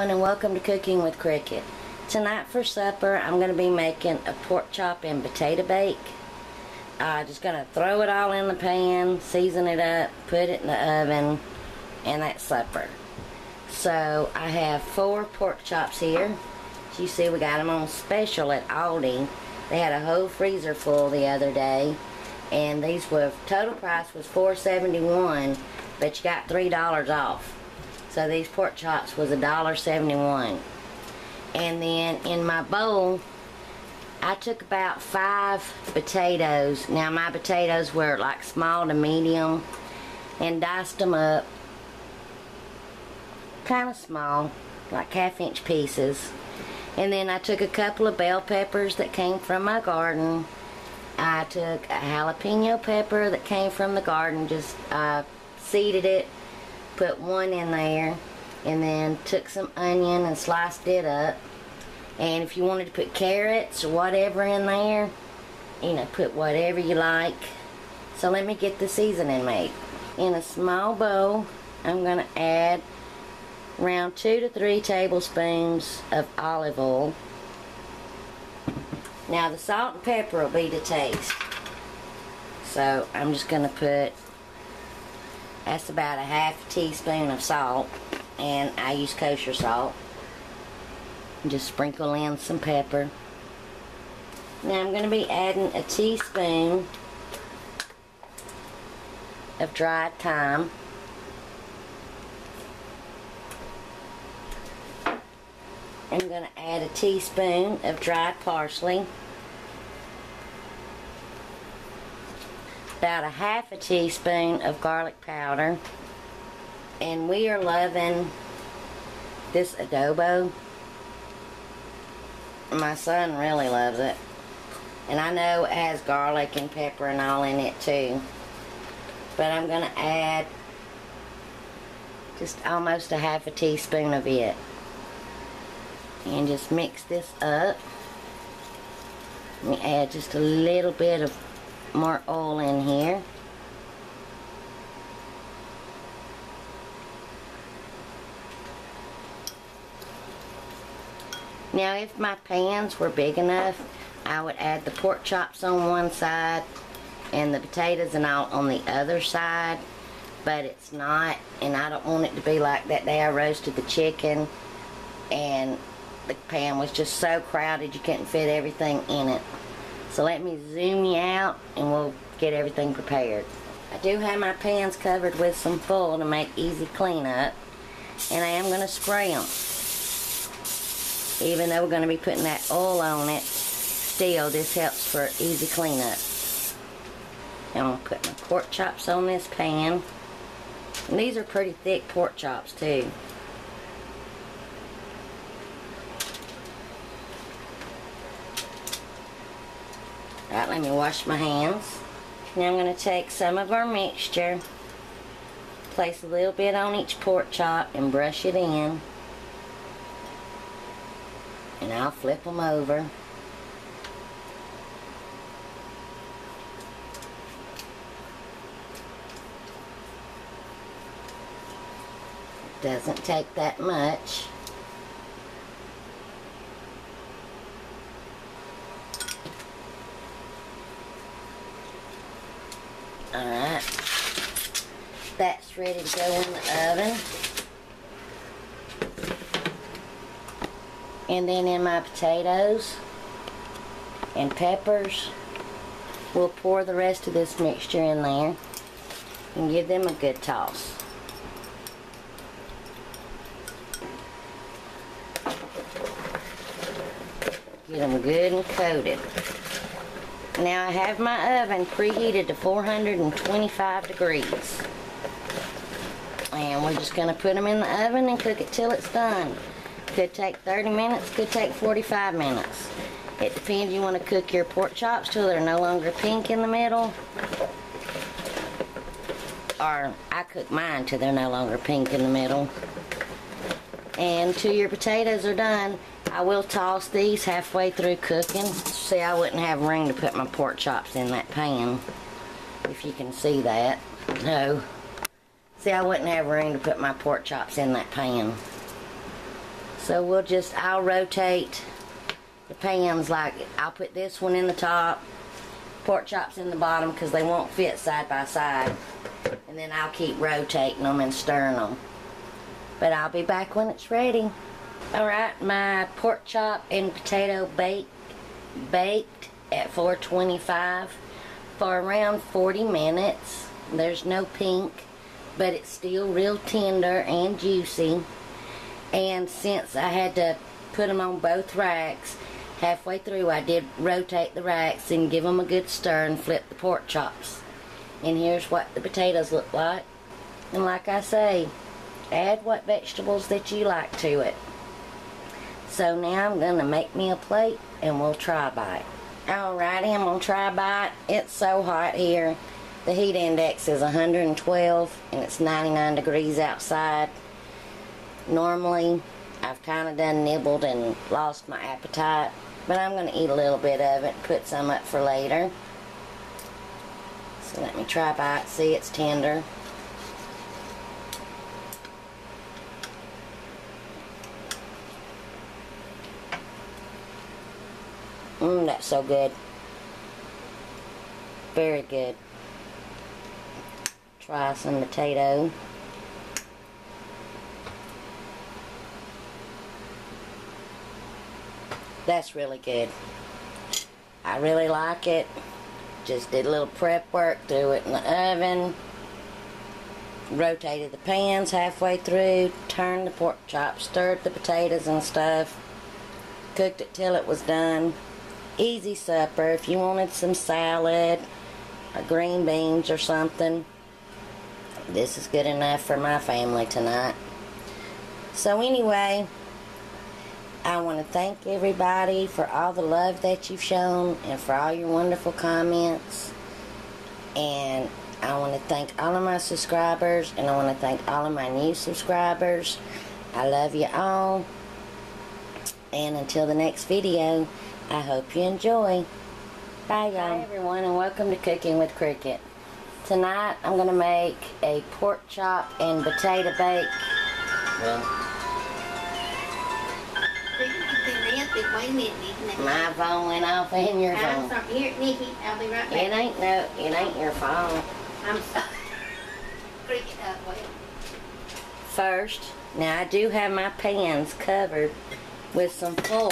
everyone, and welcome to Cooking with Cricket. Tonight for supper I'm going to be making a pork chop and potato bake. Just going to throw it all in the pan, season it up, put it in the oven, and that's supper. So I have 4 pork chops here. As you see, we got them on special at Aldi. They had a whole freezer full the other day, and these were, total price was $4.71, but you got $3 off. So these pork chops was $1.71. And then in my bowl, I took about 5 potatoes. Now my potatoes were like small to medium, and diced them up kind of small, like 1/2-inch pieces. And then I took a couple of bell peppers that came from my garden. I took a jalapeno pepper that came from the garden, just seeded it, put 1 in there, and then took some onion and sliced it up. And if you wanted to put carrots or whatever in there, you know, put whatever you like. So let me get the seasoning made. In a small bowl, I'm going to add around 2 to 3 tablespoons of olive oil. Now the salt and pepper will be to taste. So I'm just going to put, that's about a 1/2 teaspoon of salt, and I use kosher salt. Just sprinkle in some pepper. Now I'm going to be adding a teaspoon of dried thyme. I'm going to add a teaspoon of dried parsley. About a 1/2 teaspoon of garlic powder. And we are loving this adobo. My son really loves it. And I know it has garlic and pepper and all in it too. But I'm going to add just almost a 1/2 teaspoon of it. And just mix this up. Let me add just a little bit of more oil in here. Now if my pans were big enough, I would add the pork chops on one side and the potatoes and all on the other side, but it's not, and I don't want it to be like that day I roasted the chicken and the pan was just so crowded you couldn't fit everything in it. So let me zoom you out and we'll get everything prepared. I do have my pans covered with some foil to make easy cleanup, and I am going to spray them. Even though we're going to be putting that oil on it, still this helps for easy cleanup. I'm going to put my pork chops on this pan. And these are pretty thick pork chops too. Alright, let me wash my hands. Now I'm going to take some of our mixture, place a little bit on each pork chop and brush it in. And I'll flip them over. It doesn't take that much. Alright, that's ready to go in the oven. And then in my potatoes and peppers, we'll pour the rest of this mixture in there and give them a good toss. Get them good and coated. Now I have my oven preheated to 425 degrees. And we're just going to put them in the oven and cook it till it's done. Could take 30 minutes, could take 45 minutes. It depends. You want to cook your pork chops till they're no longer pink in the middle. Or I cook mine till they're no longer pink in the middle. And till your potatoes are done, I will toss these halfway through cooking. See, I wouldn't have room to put my pork chops in that pan, if you can see that. No. See, I wouldn't have room to put my pork chops in that pan. So I'll rotate the pans. Like, I'll put this one in the top, pork chops in the bottom, because they won't fit side by side. And then I'll keep rotating them and stirring them. But I'll be back when it's ready. Alright, my pork chop and potato baked at 425 for around 40 minutes. There's no pink, but it's still real tender and juicy. And since I had to put them on both racks, halfway through I did rotate the racks and give them a good stir and flip the pork chops. And here's what the potatoes look like. And like I say, add what vegetables that you like to it. So now I'm going to make me a plate and we'll try bite. Alrighty, I'm going to try bite. It's so hot here. The heat index is 112 and it's 99 degrees outside. Normally, I've kind of done nibbled and lost my appetite, but I'm going to eat a little bit of it and put some up for later. So let me try bite. See, it's tender. That's so good. Very good. Try some potato. That's really good. I really like it. Just did a little prep work, threw it in the oven, rotated the pans halfway through, turned the pork chops, stirred the potatoes and stuff, cooked it till it was done. Easy supper. If you wanted some salad or green beans or something, this is good enough for my family tonight. So anyway, I want to thank everybody for all the love that you've shown and for all your wonderful comments. And I want to thank all of my subscribers, and I want to thank all of my new subscribers. I love you all. And until the next video, I hope you enjoy. Bye, y'all. Hi, everyone, and welcome to Cooking with Cricket. Tonight, I'm going to make a pork chop and potato bake. Well, my phone went off and your phone. Here, Nikki, I'll be right back. It ain't your phone. I'm sorry. Cricket up, well. First, now I do have my pans covered with some foil